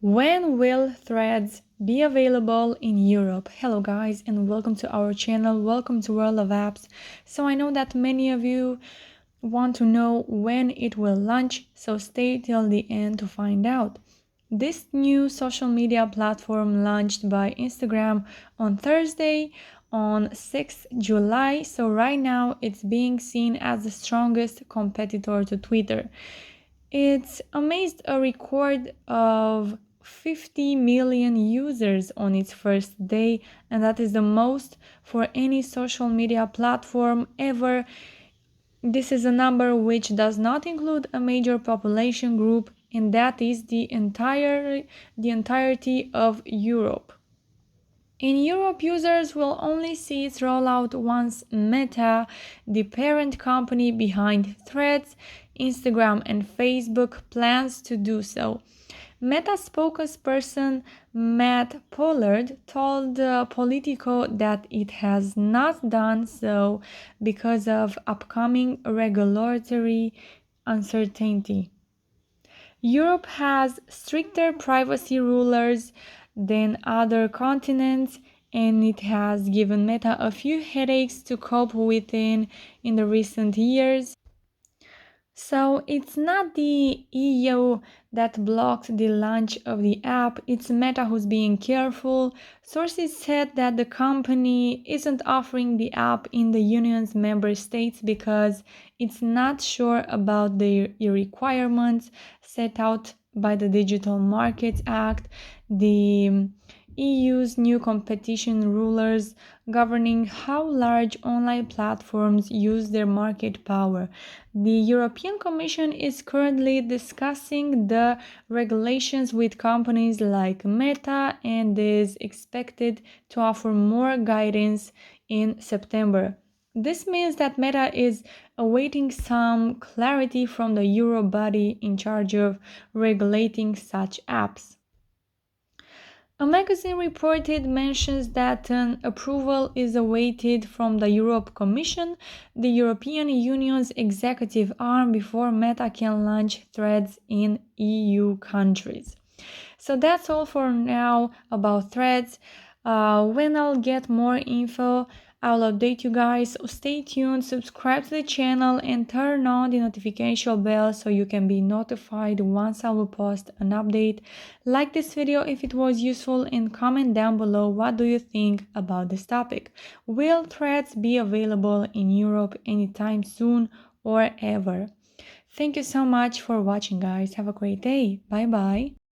When will Threads be available in Europe? Hello guys and welcome to our channel. Welcome to World of Apps. So I know that many of you want to know when it will launch, so stay till the end to find out. This new social media platform launched by Instagram on Thursday on 6th July. So right now it's being seen as the strongest competitor to Twitter. It's amazed a record of 50 million users on its first day, and that is the most for any social media platform ever. This is a number which does not include a major population group, and that is the entirety of Europe. In Europe, users will only see its rollout once Meta, the parent company behind Threads, Instagram, and Facebook, plans to do so. Meta spokesperson Matt Pollard told Politico that it has not done so because of upcoming regulatory uncertainty. Europe has stricter privacy rules than other continents, and it has given Meta a few headaches to cope with in the recent years. So it's not the EU that blocked the launch of the app, it's Meta who's being careful. Sources said that the company isn't offering the app in the union's member states because it's not sure about the requirements set out by the Digital Markets Act, the EU's new competition rules governing how large online platforms use their market power. The European Commission is currently discussing the regulations with companies like Meta and is expected to offer more guidance in September. This means that Meta is awaiting some clarity from the Euro body in charge of regulating such apps. A magazine reported mentions that an approval is awaited from the Europe Commission, the European Union's executive arm, before Meta can launch Threads in EU countries. So that's all for now about Threads. When I'll get more info, I'll update you guys. So stay tuned, subscribe to the channel, and turn on the notification bell so you can be notified once I will post an update. Like this video if it was useful, and comment down below what do you think about this topic. Will Threads be available in Europe anytime soon or ever? Thank you so much for watching, guys. Have a great day. Bye bye.